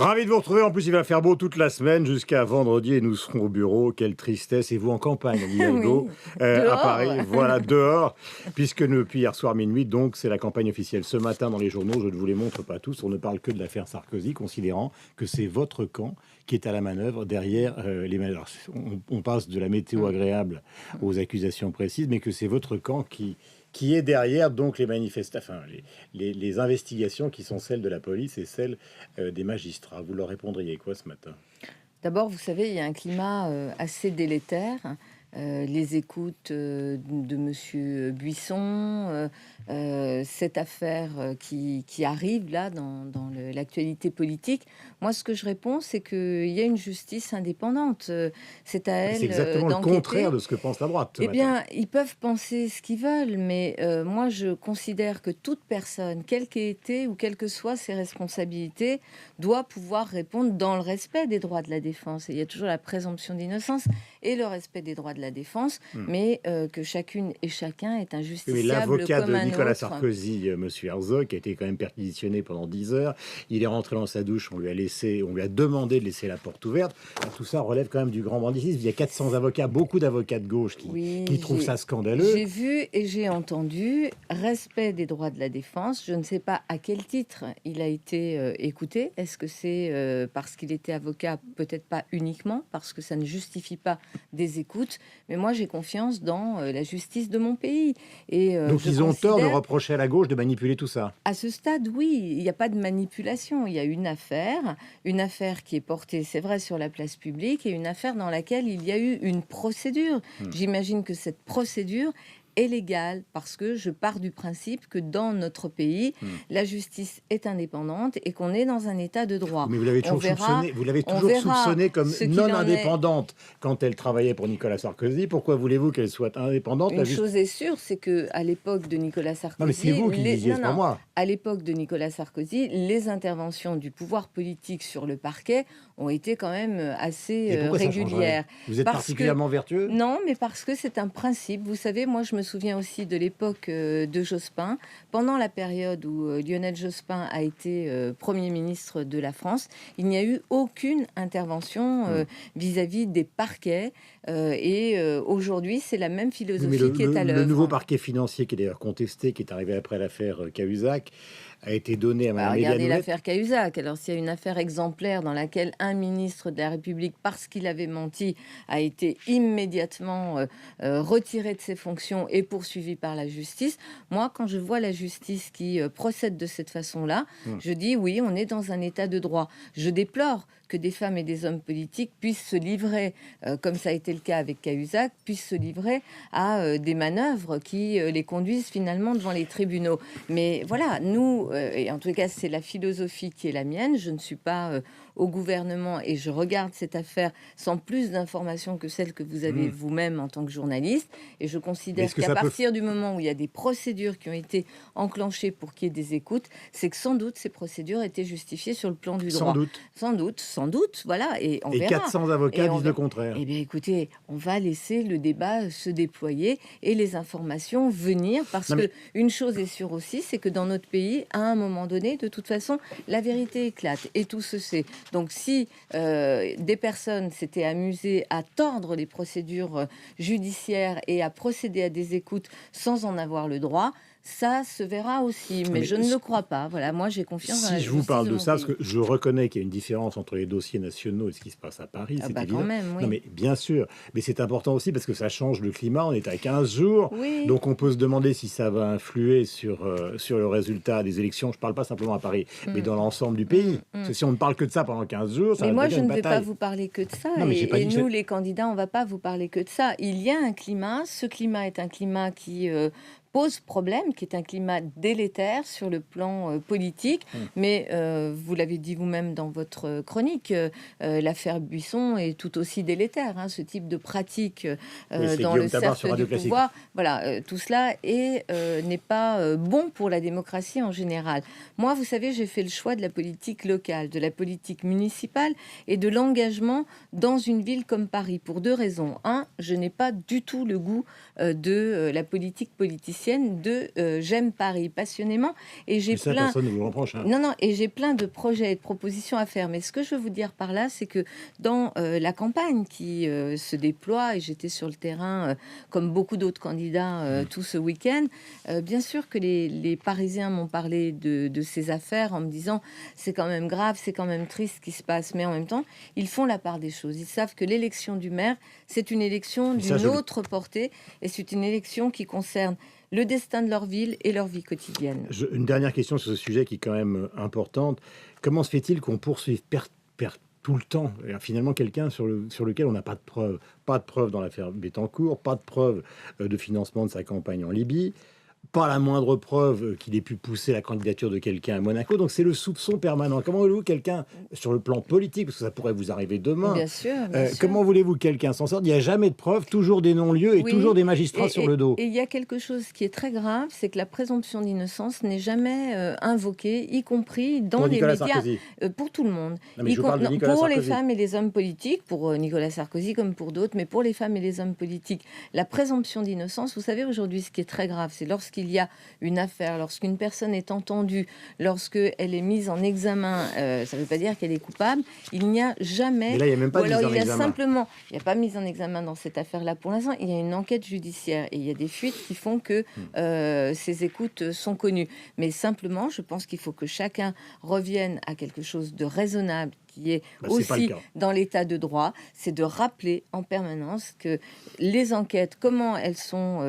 Ravi de vous retrouver. En plus, il va faire beau toute la semaine jusqu'à vendredi et nous serons au bureau. Quelle tristesse. Et vous en campagne, Anne Hidalgo, Oui, à Paris. dehors. Voilà, dehors. Puisque depuis hier soir minuit, donc, c'est la campagne officielle. Ce matin, dans les journaux, je ne vous les montre pas tous. On ne parle que de l'affaire Sarkozy, considérant que c'est votre camp qui est à la manœuvre derrière les manœuvres. On passe de la météo agréable aux accusations précises, mais que c'est votre camp qui est derrière donc les manifestations, enfin les investigations qui sont celles de la police et celles des magistrats. Vous leur répondriez quoi ce matin? D'abord, vous savez, il y a un climat assez délétère. Les écoutes de Monsieur Buisson, cette affaire qui arrive là dans l'actualité politique. Moi, ce que je réponds, c'est qu'il y a une justice indépendante. C'est à C'est elle exactement le contraire d'enquêter. de ce que pense la droite ce Eh matin. bien, ils peuvent penser ce qu'ils veulent, mais moi, je considère que toute personne, quelle qu'ait été ou quelles que soient ses responsabilités, doit pouvoir répondre dans le respect des droits de la défense. Et il y a toujours la présomption d'innocence et le respect des droits de la défense, mais que chacune et chacun est Oui, mais injusticiable l'avocat de comme un Nicolas autre. Sarkozy, Monsieur Herzog, a été quand même perquisitionné pendant 10 heures. Il est rentré dans sa douche, on lui a demandé de laisser la porte ouverte. Tout ça relève quand même du grand banditisme. Il y a 400 avocats, beaucoup d'avocats de gauche qui Oui, trouvent ça scandaleux. j'ai vu et j'ai entendu respect des droits de la défense. Je ne sais pas à quel titre il a été écouté. Est-ce que c'est parce qu'il était avocat? Peut-être pas uniquement, parce que ça ne justifie pas des écoutes. Mais moi, j'ai confiance dans la justice de mon pays. Et Donc je ils ont tort de considère, reprocher à la gauche de manipuler tout ça. à ce stade, oui, il n'y a pas de manipulation. Il y a une affaire qui est portée, c'est vrai, sur la place publique, et une affaire dans laquelle il y a eu une procédure. J'imagine que cette procédure est légale parce que je pars du principe que dans notre pays, la justice est indépendante et qu'on est dans un état de droit. Mais vous l'avez On toujours verra, soupçonné, vous l'avez on toujours verra soupçonné comme ce qu'il non en est. indépendante quand elle travaillait pour Nicolas Sarkozy. Pourquoi voulez-vous qu'elle soit indépendante Une chose est sûre, c'est que à l'époque de Nicolas Non, mais c'est Sarkozy, vous qui le disiez, c'est pas moi. à l'époque de Nicolas Sarkozy, les interventions du pouvoir politique sur le parquet ont été quand même assez Et pourquoi ça changerait? régulières. Vous êtes Parce que particulièrement vertueux? non, mais parce que c'est un principe. Vous savez, moi, je me souviens aussi de l'époque de Jospin, pendant la période où Lionel Jospin a été Premier ministre de la France. Il n'y a eu aucune intervention vis-à-vis des parquets. Aujourd'hui, c'est la même Oui, mais philosophie qui est à le nouveau l'œuvre. parquet financier, qui est d'ailleurs contesté, qui est arrivé après l'affaire Cahuzac, a été donné à Bah, Mme regardez Éliane Houlette. l'affaire Cahuzac. Alors, s'il y a une affaire exemplaire dans laquelle un ministre de la République, parce qu'il avait menti, a été immédiatement retiré de ses fonctions et poursuivi par la justice, moi, quand je vois la justice qui procède de cette façon-là, je dis oui, on est dans un état de droit. Je déplore que des femmes et des hommes politiques puissent se livrer, comme ça a été le cas avec Cahuzac, puissent se livrer à des manœuvres qui les conduisent finalement devant les tribunaux. Mais voilà, nous, et en tout cas, c'est la philosophie qui est la mienne. Je ne suis pas au gouvernement et je regarde cette affaire sans plus d'informations que celles que vous avez vous-même en tant que journaliste. Et je Mais considère est-ce que qu'à ça peut... partir du moment où il y a des procédures qui ont été enclenchées pour qu'il y ait des écoutes, c'est que sans doute ces procédures étaient justifiées sur le plan du Sans droit. doute. Sans doute, voilà, et on Et verra. 400 avocats Et on disent le va- contraire. Eh bien, écoutez, on va laisser le débat se déployer et les informations venir, parce Non, que mais une chose est sûre aussi, c'est que dans notre pays, à un moment donné, de toute façon, la vérité éclate et tout se sait. Donc, si des personnes s'étaient amusées à tordre les procédures judiciaires et à procéder à des écoutes sans en avoir le droit, ça se verra aussi, mais mais je ne le crois pas. Voilà, moi j'ai confiance dans la si je vous justice parle de de mon ça, parce pays. que je reconnais qu'il y a une différence entre les dossiers nationaux et ce qui se passe à Paris, Ah c'est bah quand évident. même, Non, oui. mais bien sûr. Mais c'est important aussi parce que ça change le climat. On est à 15 jours. Oui. Donc on peut se demander si ça va influer sur le résultat des élections. Je ne parle pas simplement à Paris, mais dans l'ensemble du pays. Parce que si on ne parle que de ça pendant 15 jours, ça Mais va moi, devenir je une ne vais pas bataille. vous parler que de ça. Non, mais j'ai pas Et dit que nous, les candidats, on ne va pas vous parler que de ça. Il y a un climat. Ce climat est un climat qui pose problème, qui est un climat délétère sur le plan politique. Mais vous l'avez dit vous-même dans votre chronique, l'affaire Buisson est tout aussi délétère. Hein, ce type de pratique Oui, c'est dans le Guillaume Tabar sur cercle Radio du Classique. pouvoir, voilà, tout cela n'est pas bon pour la démocratie en général. Moi, vous savez, j'ai fait le choix de la politique locale, de la politique municipale et de l'engagement dans une ville comme Paris pour deux raisons. Un, je n'ai pas du tout le goût de la politique politicienne. politicienne j'aime Paris passionnément et j'ai Mais ça, plein personne ne vous le reproche. Hein. non, et j'ai plein de projets et de propositions à faire. Mais ce que je veux vous dire par là, c'est que dans la campagne qui se déploie, et j'étais sur le terrain comme beaucoup d'autres candidats tout ce week-end, bien sûr que les Parisiens m'ont parlé de ces affaires en me disant c'est quand même grave, c'est quand même triste ce qui se passe. Mais en même temps, ils font la part des choses. Ils savent que l'élection du maire, c'est une élection Et ça, d'une autre portée et c'est une élection qui concerne le destin de leur ville et leur vie quotidienne. Une dernière question sur ce sujet qui est quand même importante. Comment se fait-il qu'on poursuive tout le temps finalement quelqu'un sur lequel on n'a pas de preuves? Pas de preuves dans l'affaire Bettencourt, pas de preuves de financement de sa campagne en Libye, pas la moindre preuve qu'il ait pu pousser la candidature de quelqu'un à Monaco. Donc c'est le soupçon permanent. Comment voulez-vous quelqu'un sur le plan politique, parce que ça pourrait vous arriver demain, Bien sûr, bien sûr. comment voulez-vous que quelqu'un s'en sorte? Il n'y a jamais de preuves, toujours des non-lieux et Oui, toujours des magistrats sur le dos. Et il y a quelque chose qui est très grave, c'est que la présomption d'innocence n'est jamais invoquée, y compris dans Pour les Nicolas médias, Sarkozy. pour tout le monde. Non, mais je parle de Nicolas Pour les Sarkozy. femmes et les hommes politiques, pour Nicolas Sarkozy comme pour d'autres, mais pour les femmes et les hommes politiques, la présomption d'innocence, vous savez aujourd'hui ce qui est très grave, c'est lorsqu'il y a une affaire, lorsqu'une personne est entendue, lorsqu'elle est mise en examen, ça ne veut pas dire qu'elle est coupable, il n'y a jamais... Mais là, il n'y a même pas ou de mise alors en il y a examen. simplement, il n'y a pas mise en examen dans cette affaire-là pour l'instant, il y a une enquête judiciaire et il y a des fuites qui font que ces écoutes sont connues. Mais simplement, je pense qu'il faut que chacun revienne à quelque chose de raisonnable qui est C'est pas le aussi cas. dans l'état de droit, c'est de rappeler en permanence que les enquêtes, comment elles sont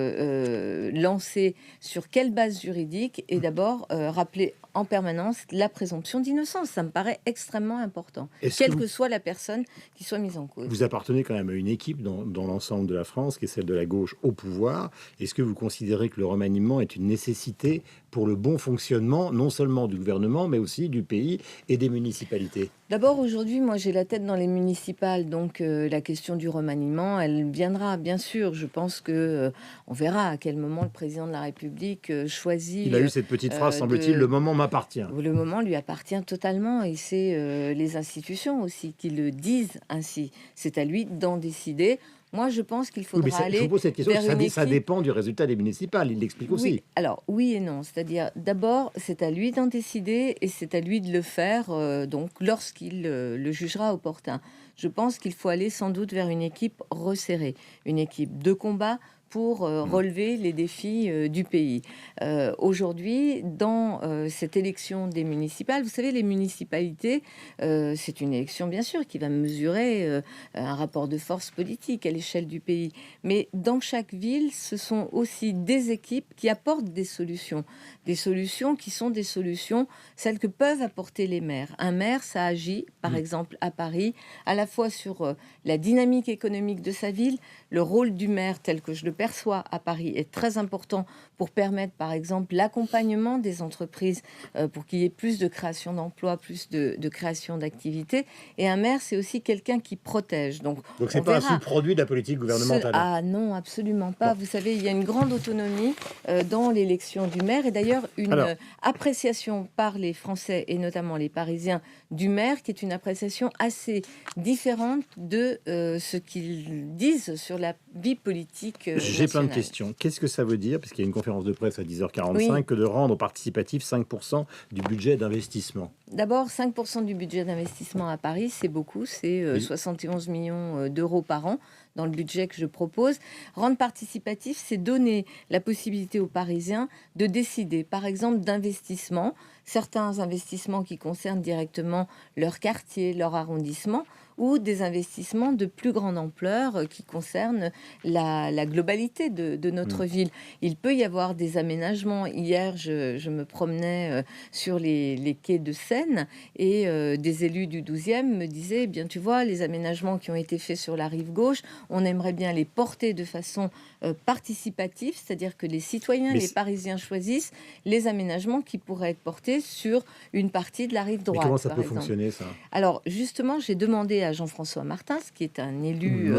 lancées, sur quelle base juridique, et d'abord rappeler en permanence la présomption d'innocence. Ça me paraît extrêmement important, quelle que soit la personne qui soit mise en cause. Vous appartenez quand même à une équipe dans l'ensemble de la France, qui est celle de la gauche au pouvoir. Est-ce que vous considérez que le remaniement est une nécessité pour le bon fonctionnement, non seulement du gouvernement, mais aussi du pays et des municipalités? D'abord, aujourd'hui, moi, j'ai la tête dans les municipales, donc la question du remaniement, elle viendra, bien sûr. Je pense que on verra à quel moment le président de la République choisit. Il a eu cette petite phrase, semble-t-il, le moment m'appartient. Le moment lui appartient totalement, et c'est les institutions aussi qui le disent ainsi. C'est à lui d'en décider. Moi, je pense qu'il faudra aller. Je vous pose cette question, vers une ça équipe... dépend du résultat des municipales, il l'explique aussi. Oui, alors oui et non. C'est-à-dire, d'abord, c'est à lui d'en décider et c'est à lui de le faire donc lorsqu'il le jugera opportun. Je pense qu'il faut aller sans doute vers une équipe resserrée, une équipe de combat pour relever les défis du pays. Aujourd'hui, dans cette élection des municipales, vous savez, les municipalités, c'est une élection bien sûr qui va mesurer un rapport de force politique à l'échelle du pays. Mais dans chaque ville, ce sont aussi des équipes qui apportent des solutions qui sont des solutions, celles que peuvent apporter les maires. Un maire, ça agit, par exemple à Paris, à la fois sur la dynamique économique de sa ville. Le rôle du maire, tel que je le perçois à Paris, est très important pour permettre, par exemple, l'accompagnement des entreprises, pour qu'il y ait plus de création d'emplois, plus de création d'activités. Et un maire, c'est aussi quelqu'un qui protège. Donc c'est pas un sous-produit de la politique gouvernementale. Ah non, absolument pas. Bon. Vous savez, il y a une grande autonomie dans l'élection du maire, et d'ailleurs une appréciation par les Français et notamment les Parisiens du maire, qui est une appréciation assez différente de ce qu'ils disent sur la vie politique J'ai plein de questions. Qu'est-ce que ça veut dire, parce qu'il y a une conférence de presse à 10h45, que de rendre participatif 5% du budget d'investissement? D'abord, 5% du budget d'investissement à Paris, c'est beaucoup, c'est 71 millions d'euros par an dans le budget que je propose. Rendre participatif, c'est donner la possibilité aux Parisiens de décider, par exemple, d'investissements, certains investissements qui concernent directement leur quartier, leur arrondissement, ou des investissements de plus grande ampleur qui concernent la globalité de notre ville. Il peut y avoir des aménagements. Hier, je me promenais sur les quais de Seine et des élus du 12e me disaient, eh bien, tu vois, les aménagements qui ont été faits sur la rive gauche, on aimerait bien les porter de façon participative, c'est-à-dire que les citoyens, les Parisiens choisissent les aménagements qui pourraient être portés sur une partie de la rive droite. Mais comment ça peut fonctionner, ça? Alors, justement, j'ai demandé à Jean-François Martins, qui est un élu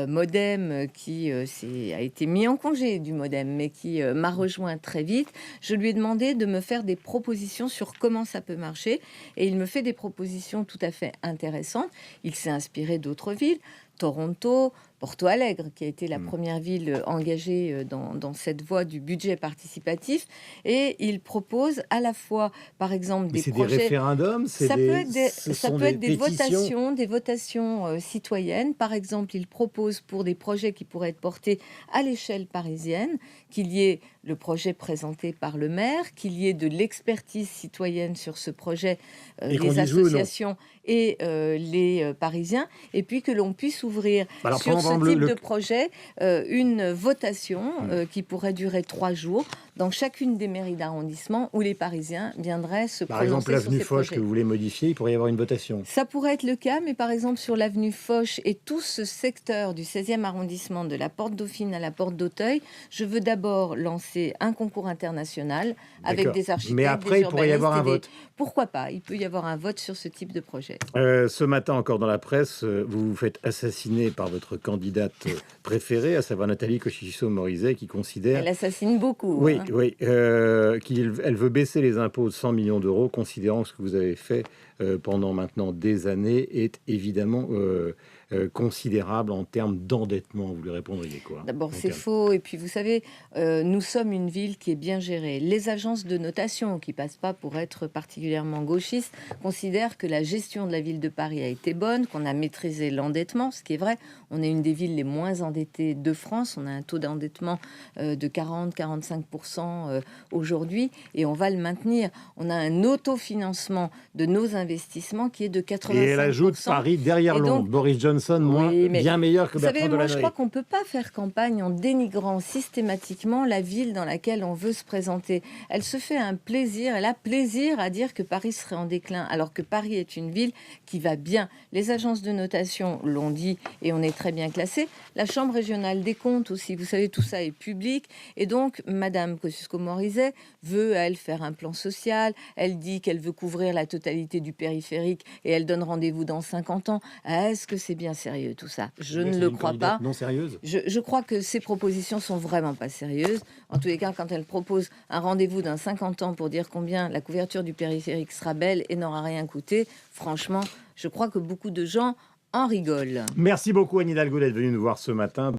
Modem, qui a été mis en congé du Modem, mais qui m'a rejoint très vite. Je lui ai demandé de me faire des propositions sur comment ça peut marcher, et il me fait des propositions tout à fait intéressantes. Il s'est inspiré d'autres villes. Toronto, Porto Alegre, qui a été la première ville engagée dans cette voie du budget participatif. Et il propose à la fois, par exemple, Mais des c'est des projets. référendums, Ça peut être des, ce ça sont peut être des pétitions. des votations citoyennes. Par exemple, il propose pour des projets qui pourraient être portés à l'échelle parisienne, qu'il y ait le projet présenté par le maire, qu'il y ait de l'expertise citoyenne sur ce projet, Et qu'on les dise oui ou non. associations et les Parisiens, et puis que l'on puisse ouvrir Alors, sur ce prendre type de projet une votation qui pourrait durer 3 jours dans chacune des mairies d'arrondissement où les Parisiens viendraient se Par exemple, prononcer sur l'avenue ces Foch que projets. vous voulez modifier, il pourrait y avoir une votation. Ça pourrait être le cas, mais par exemple sur l'avenue Foch et tout ce secteur du 16e arrondissement, de la Porte Dauphine à la Porte d'Auteuil, je veux d'abord lancer un concours international avec D'accord. des architectes, Mais après, des il pourrait y avoir un urbanistes vote. Pourquoi pas? Il peut y avoir un vote sur ce type de projet. Ce matin, encore dans la presse, vous vous faites assassiner par votre candidate préférée, à savoir Nathalie Kosciusko-Morizet, qui considère... Elle assassine beaucoup. Oui, Hein. oui, elle veut baisser les impôts de 100 millions d'euros, considérant que ce que vous avez fait pendant maintenant des années est évidemment considérable en termes d'endettement. Vous lui répondriez quoi? D'abord, c'est faux. Et puis, vous savez, nous sommes une ville qui est bien gérée. Les agences de notation, qui passent pas pour être particulièrement gauchistes, considèrent que la gestion de la ville de Paris a été bonne, qu'on a maîtrisé l'endettement, ce qui est vrai. On est une des villes les moins endettées de France. On a un taux d'endettement de 40-45% aujourd'hui, et on va le maintenir. On a un autofinancement de nos investissements qui est de 85%. Et elle ajoute Paris derrière Londres. Donc, Boris Johnson, bien meilleur que Bertrand Delanoë. Je crois qu'on ne peut pas faire campagne en dénigrant systématiquement la ville dans laquelle on veut se présenter. Elle se fait un plaisir, elle a plaisir à dire que Paris serait en déclin, alors que Paris est une ville qui va bien. Les agences de notation l'ont dit et on est très bien classé. La Chambre régionale des comptes aussi, vous savez, tout ça est public. Et donc, Madame Kosciusko-Morizet veut, elle, faire un plan social. Elle dit qu'elle veut couvrir la totalité du périphérique et elle donne rendez-vous dans 50 ans. Est-ce que c'est bien sérieux tout ça? Je ne le crois pas. Non sérieuse. Je crois que ces propositions sont vraiment pas sérieuses. En tous les cas, quand elle propose un rendez-vous dans 50 ans pour dire combien la couverture du périphérique sera belle et n'aura rien coûté, franchement, je crois que beaucoup de gens en rigolent. Merci beaucoup Anne Hidalgo d'être venue nous voir ce matin.